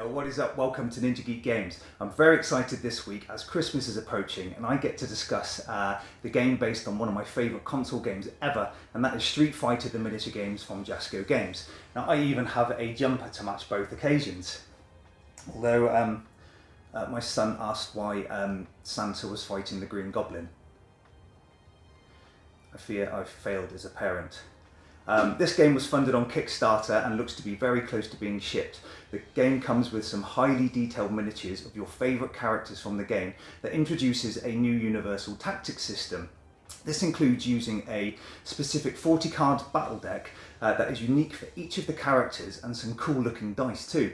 Yo, what is up? Welcome to Ninja Geek Games. I'm very excited this week as Christmas is approaching and I get to discuss the game based on one of my favourite console games ever, and that is Street Fighter the miniature games from Jasco Games. Now I even have a jumper to match both occasions. Although my son asked why Santa was fighting the Green Goblin. I fear I've failed as a parent. This game was funded on Kickstarter and looks to be very close to being shipped. The game comes with some highly detailed miniatures of your favourite characters from the game that introduces a new universal tactics system. This includes using a specific 40 card battle deck that is unique for each of the characters, and some cool looking dice too.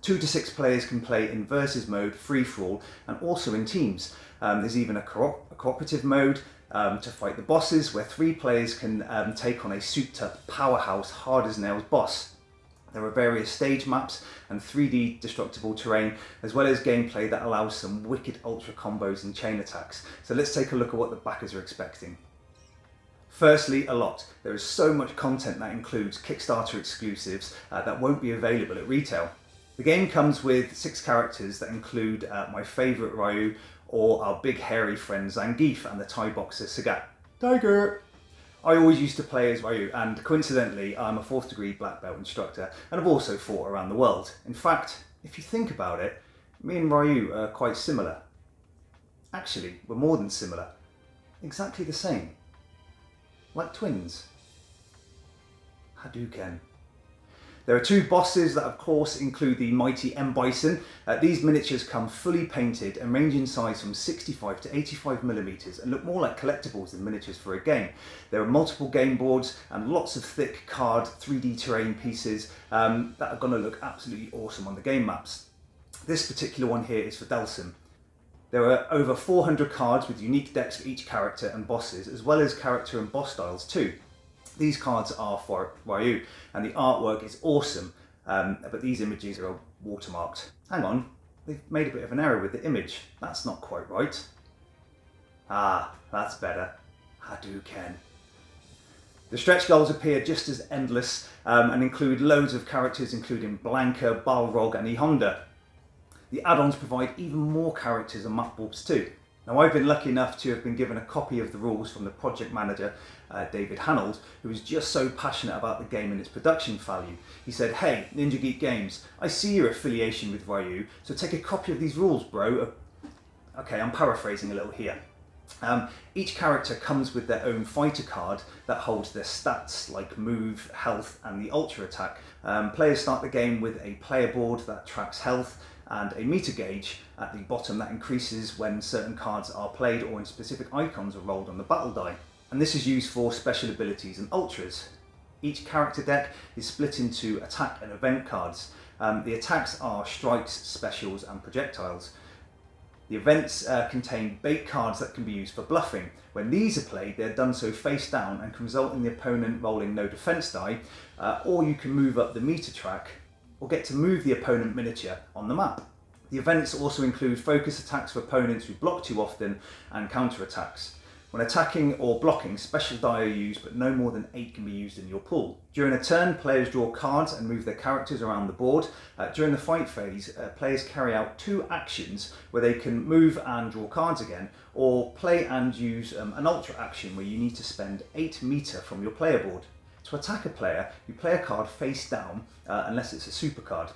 2 to 6 players can play in versus mode, free-for-all, and also in teams. There's even a cooperative mode to fight the bosses, where 3 players can take on a souped-up powerhouse hard-as-nails boss. There are various stage maps and 3D destructible terrain, as well as gameplay that allows some wicked ultra combos and chain attacks. So let's take a look at what the backers are expecting. Firstly, a lot. There is so much content that includes Kickstarter exclusives that won't be available at retail. The game comes with 6 characters that include my favourite Ryu, or our big hairy friend Zangief, and the Thai boxer Sagat. Tiger! I always used to play as Ryu, and coincidentally I'm a 4th degree black belt instructor and have also fought around the world. In fact, if you think about it, me and Ryu are quite similar. Actually, we're more than similar. Exactly the same. Like twins. Hadouken. There are 2 bosses that of course include the mighty M Bison. These miniatures come fully painted and range in size from 65 to 85mm and look more like collectibles than miniatures for a game. There are multiple game boards and lots of thick card 3D terrain pieces that are going to look absolutely awesome on the game maps. This particular one here is for Delson. There are over 400 cards with unique decks for each character and bosses, as well as character and boss styles too. These cards are for Ryu, and the artwork is awesome, but these images are watermarked. Hang on, they've made a bit of an error with the image. That's not quite right. Ah, that's better. Hadouken. The stretch goals appear just as endless and include loads of characters including Blanka, Balrog and E Honda. The add-ons provide even more characters and map boards too. Now I've been lucky enough to have been given a copy of the rules from the project manager, David Hanold, who was just so passionate about the game and its production value. He said, "Hey, Ninja Geek Games, I see your affiliation with Ryu, so take a copy of these rules, bro." Okay, I'm paraphrasing a little here. Each character comes with their own fighter card that holds their stats like move, health and the ultra attack. Players start the game with a player board that tracks health and a meter gauge at the bottom that increases when certain cards are played or when specific icons are rolled on the battle die. And this is used for special abilities and ultras. Each character deck is split into attack and event cards. The attacks are strikes, specials and projectiles. The events contain bait cards that can be used for bluffing. When these are played, they're done so face down and can result in the opponent rolling no defense die, or you can move up the meter track or get to move the opponent miniature on the map. The events also include focus attacks for opponents who block too often and counter attacks. When attacking or blocking, special die are used, but no more than 8 can be used in your pool. During a turn, players draw cards and move their characters around the board. During the fight phase, players carry out 2 actions where they can move and draw cards again, or play and use an ultra action where you need to spend 8 meter from your player board. To attack a player, you play a card face down, unless it's a super card.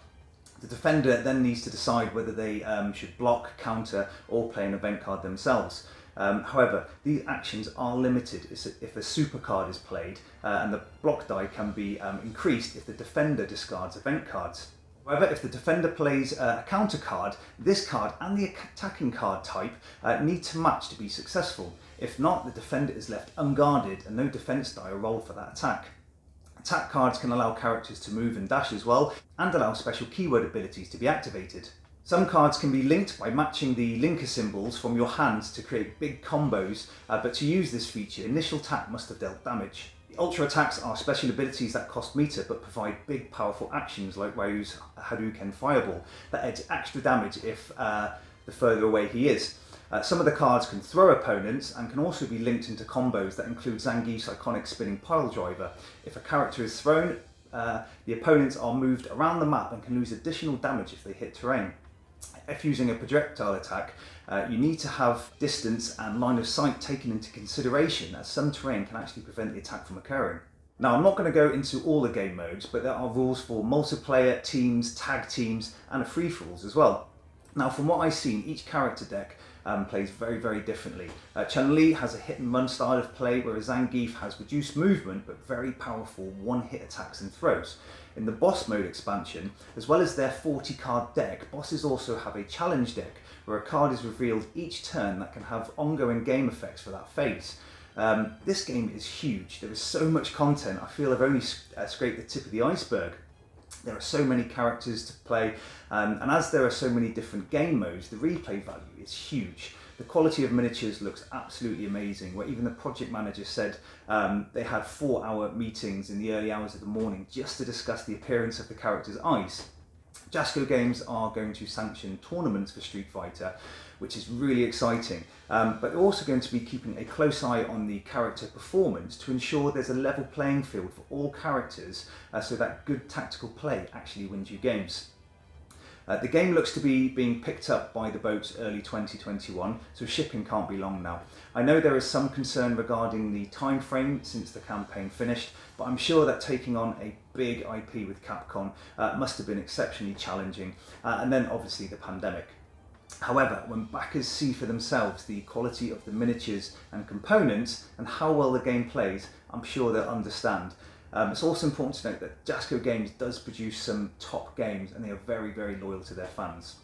The defender then needs to decide whether they should block, counter, or play an event card themselves. However, these actions are limited if a super card is played, and the block die can be increased if the defender discards event cards. However, if the defender plays a counter card, this card and the attacking card type need to match to be successful. If not, the defender is left unguarded and no defense die are rolled for that attack. Attack cards can allow characters to move and dash as well, and allow special keyword abilities to be activated. Some cards can be linked by matching the linker symbols from your hands to create big combos, but to use this feature, initial attack must have dealt damage. The ultra attacks are special abilities that cost meter but provide big powerful actions like Ryu's Hadouken Fireball that adds extra damage if the further away he is. Some of the cards can throw opponents and can also be linked into combos that include Zangief's iconic spinning pile driver. If a character is thrown, the opponents are moved around the map and can lose additional damage if they hit terrain. If using a projectile attack, you need to have distance and line of sight taken into consideration, as some terrain can actually prevent the attack from occurring. Now, I'm not going to go into all the game modes, but there are rules for multiplayer, teams, tag teams, and a free-for-alls as well. Now, from what I've seen, each character deck plays very, very differently. Chun-Li has a hit and run style of play, whereas Zangief has reduced movement but very powerful one-hit attacks and throws. In the boss mode expansion, as well as their 40 card deck, bosses also have a challenge deck where a card is revealed each turn that can have ongoing game effects for that phase. This game is huge. There is so much content. I feel I've only scraped the tip of the iceberg. There are so many characters to play, and as there are so many different game modes, the replay value is huge. The quality of miniatures looks absolutely amazing, where even the project manager said they had 4-hour meetings in the early hours of the morning just to discuss the appearance of the characters' eyes. Jasco Games are going to sanction tournaments for Street Fighter, which is really exciting, but they're also going to be keeping a close eye on the character performance to ensure there's a level playing field for all characters, so that good tactical play actually wins you games. The game looks to be being picked up by the boats early 2021, so shipping can't be long now. I know there is some concern regarding the time frame since the campaign finished, but I'm sure that taking on a big IP with Capcom must have been exceptionally challenging, and then obviously the pandemic. However, when backers see for themselves the quality of the miniatures and components and how well the game plays, I'm sure they'll understand. It's also important to note that Jasco Games does produce some top games and they are very, very loyal to their fans.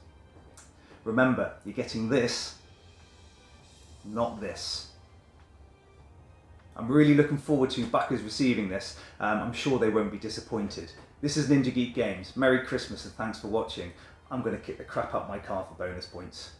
Remember, you're getting this, not this. I'm really looking forward to backers receiving this. I'm sure they won't be disappointed. This is Ninja Geek Games. Merry Christmas and thanks for watching. I'm going to kick the crap out my car for bonus points.